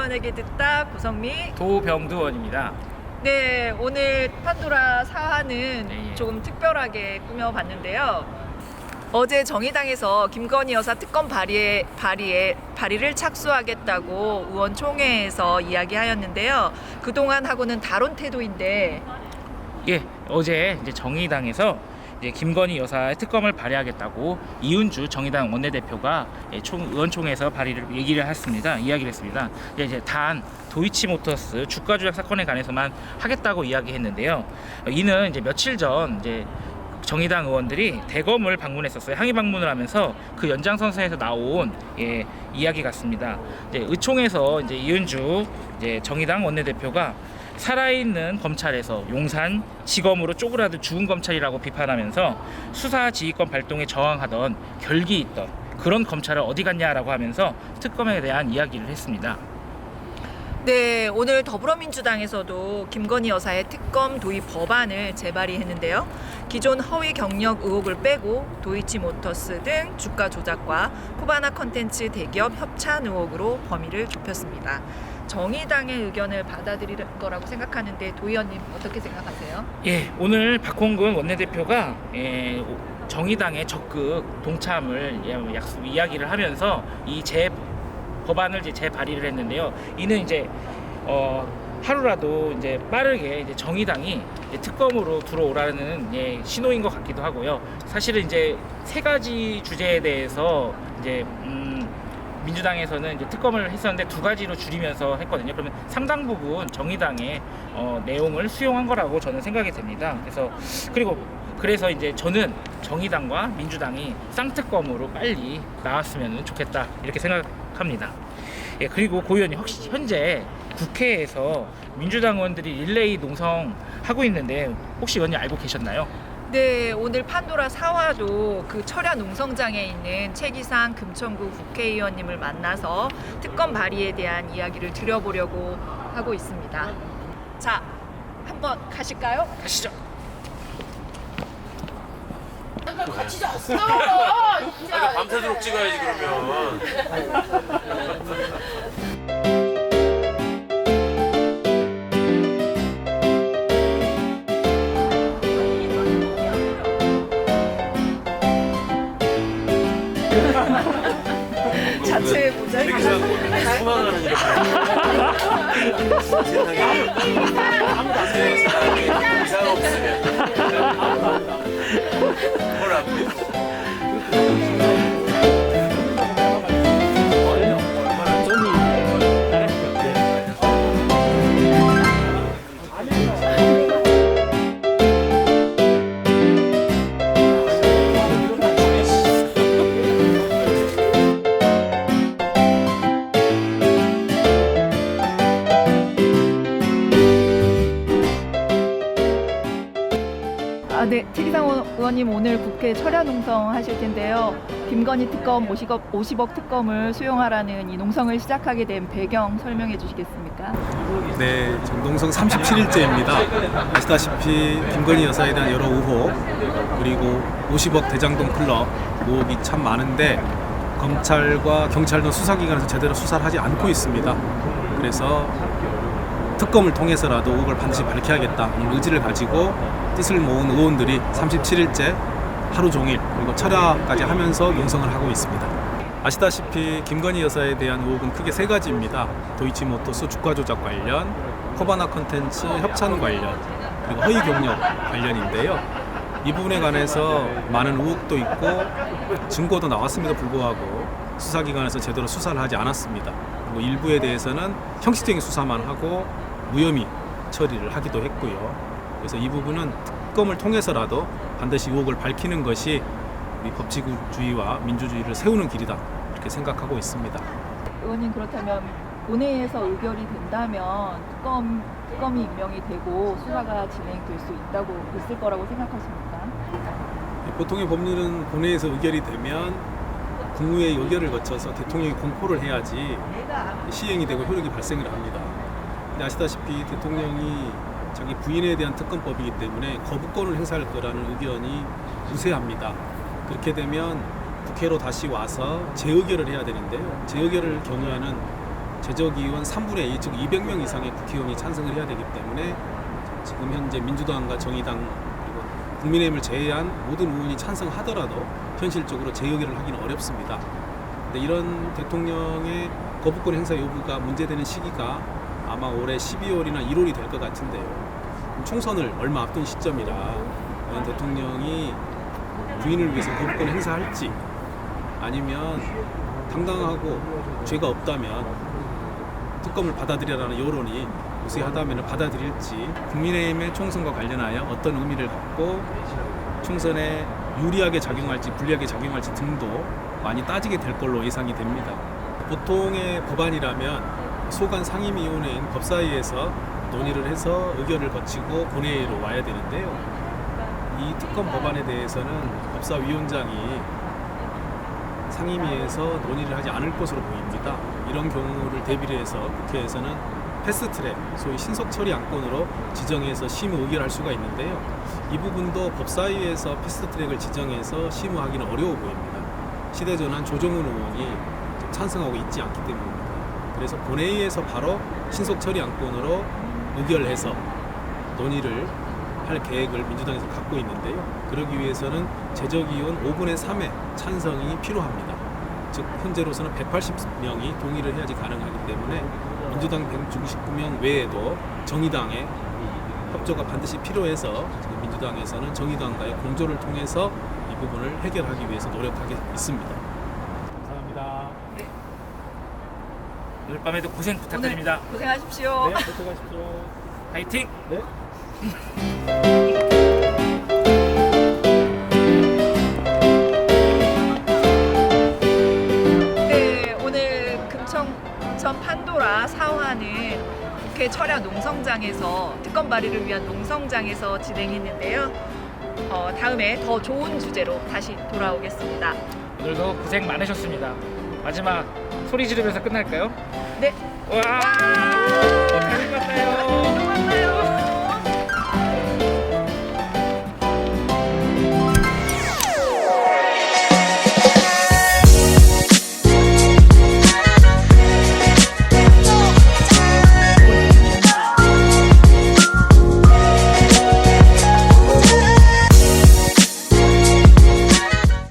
의원에게 듣다 고성미 도병두 의원입니다. 네, 오늘 판도라 사화는 네. 조금 특별하게 꾸며봤는데요. 어제 정의당에서 김건희 여사 특검 발의를 착수하겠다고 의원총회에서 이야기하였는데요. 그동안하고는 다른 태도인데 예, 어제 이제 정의당에서 이제 김건희 여사의 특검을 발의하겠다고 이은주 정의당 원내대표가 의원총회에서 이야기를 했습니다. 이제 단 도이치모터스 주가 조작 사건에 관해서만 하겠다고 이야기했는데요. 이는 이제 며칠 전 이제 정의당 의원들이 대검을 방문했었어요. 항의 방문을 하면서 그 연장선상에서 나온 이야기 같습니다. 이제 의총에서 이제 이은주 정의당 원내대표가 살아있는 검찰에서 용산 지검으로 쪼그라든 죽은 검찰이라고 비판하면서 수사 지휘권 발동에 저항하던 결기 있던 그런 검찰을 어디 갔냐라고 하면서 특검에 대한 이야기를 했습니다. 네, 오늘 더불어민주당에서도 김건희 여사의 특검 도입 법안을 재발의했는데요. 기존 허위 경력 의혹을 빼고 도이치모터스 등 주가 조작과 코바나 컨텐츠 대기업 협찬 의혹으로 범위를 좁혔습니다. 정의당의 의견을 받아들일 거라고 생각하는데 도 의원님 어떻게 생각하세요? 예, 오늘 박홍근 원내대표가 정의당의 적극 동참을 이야기를 하면서 이 법안을 재발의를 했는데요. 이는 이제 하루라도 이제 빠르게 정의당이 특검으로 들어오라는 신호인 것 같기도 하고요. 사실은 이제 세 가지 주제에 대해서 민주당에서는 이제 특검을 했었는데 두 가지로 줄이면서 했거든요. 그러면 상당 부분 정의당의 내용을 수용한 거라고 저는 생각이 됩니다. 그래서 이제 저는 정의당과 민주당이 쌍특검으로 빨리 나왔으면 좋겠다 이렇게 생각합니다. 예, 그리고 고 의원님 혹시 현재 국회에서 민주당 의원들이 릴레이 농성하고 있는데 혹시 의원님 알고 계셨나요? 네, 오늘 판도라 사화도 그 철야 농성장에 있는 최기상 금천구 국회의원님을 만나서 특검 발의에 대한 이야기를 드려보려고 하고 있습니다. 자, 한번 가실까요? 가시죠. 같이 잤어. 진짜. 밤새도록 찍어야지 그러면. 자체 모자이크. 수많은 일을 세상에 아무도 안 되는 사람이 의사가 없으면 뭘 안 보이고. 네, 최기상 의원님 오늘 국회 철야 농성 하실 텐데요. 김건희 특검 50억 특검을 수용하라는 이 농성을 시작하게 된 배경 설명해 주시겠습니까? 네, 정동성 37일째입니다. 아시다시피 김건희 여사에 대한 여러 의혹 그리고 50억 대장동 클럽 의혹이 참 많은데 검찰과 경찰도 수사기관에서 제대로 수사를 하지 않고 있습니다. 그래서 특검을 통해서라도 의혹을 반드시 밝혀야겠다는 의지를 가지고 뜻을 모은 의원들이 37일째 하루 종일 그리고 철야까지 하면서 농성을 하고 있습니다. 아시다시피 김건희 여사에 대한 의혹은 크게 세 가지입니다. 도이치모터스 주가 조작 관련, 코바나 컨텐츠 협찬 관련, 그리고 허위 경력 관련인데요. 이 부분에 관해서 많은 의혹도 있고 증거도 나왔음에도 불구하고 수사기관에서 제대로 수사를 하지 않았습니다. 그리고 일부에 대해서는 형식적인 수사만 하고 무혐의 처리를 하기도 했고요. 그래서 이 부분은 특검을 통해서라도 반드시 의혹을 밝히는 것이 우리 법치주의와 민주주의를 세우는 길이다 이렇게 생각하고 있습니다. 의원님 그렇다면 본회의에서 의결이 된다면 특검이 임명이 되고 수사가 진행될 수 있을 거라고 생각하십니까? 보통의 법률은 본회의에서 의결이 되면 국무회의 의결을 거쳐서 대통령이 공포를 해야지 시행이 되고 효력이 발생을 합니다. 근데 아시다시피 대통령이 자기 부인에 대한 특검법이기 때문에 거부권을 행사할 거라는 의견이 우세합니다. 그렇게 되면 국회로 다시 와서 재의결을 해야 되는데요. 재의결을 경우에는 제적의원 3분의 2, 즉 200명 이상의 국회의원이 찬성을 해야 되기 때문에 지금 현재 민주당과 정의당 그리고 국민의힘을 제외한 모든 의원이 찬성하더라도 현실적으로 재의결을 하기는 어렵습니다. 근데 이런 대통령의 거부권 행사 여부가 문제되는 시기가 아마 올해 12월이나 1월이 될 것 같은데요. 총선을 얼마 앞둔 시점이라 과연 대통령이 부인을 위해서 거부권 행사할지 아니면 당당하고 죄가 없다면 특검을 받아들여라는 여론이 우세하다면 받아들일지 국민의힘의 총선과 관련하여 어떤 의미를 갖고 총선에 유리하게 작용할지 불리하게 작용할지 등도 많이 따지게 될 걸로 예상이 됩니다. 보통의 법안이라면 소관 상임위원회인 법사위에서 논의를 해서 의결을 거치고 본회의로 와야 되는데요. 이 특검 법안에 대해서는 법사위원장이 상임위에서 논의를 하지 않을 것으로 보입니다. 이런 경우를 대비를 해서 국회에서는 패스트트랙, 소위 신속 처리 안건으로 지정해서 심의 의결할 수가 있는데요. 이 부분도 법사위에서 패스트트랙을 지정해서 심의하기는 어려워 보입니다. 시대전환 조정훈 의원이 찬성하고 있지 않기 때문입니다. 그래서 본회의에서 바로 신속 처리 안건으로 의결해서 논의를 할 계획을 민주당에서 갖고 있는데요. 그러기 위해서는 제적의원 5분의 3의 찬성이 필요합니다. 즉 현재로서는 180명이 동의를 해야지 가능하기 때문에 민주당 169명 외에도 정의당의 협조가 반드시 필요해서 지금 민주당에서는 정의당과의 공조를 통해서 이 부분을 해결하기 위해서 노력하고 있습니다. 감사합니다. 오늘 밤에도 고생 부탁드립니다. 오늘 고생하십시오. 네, 고생하십시오. 파이팅! 네. 네, 오늘 금천 판도라 4화는 국회 철야 농성장에서 특검 발의를 위한 농성장에서 진행했는데요. 다음에 더 좋은 주제로 다시 돌아오겠습니다. 오늘도 고생 많으셨습니다. 마지막 소리 지르면서 끝날까요? 네. 와! 잘것 같아요.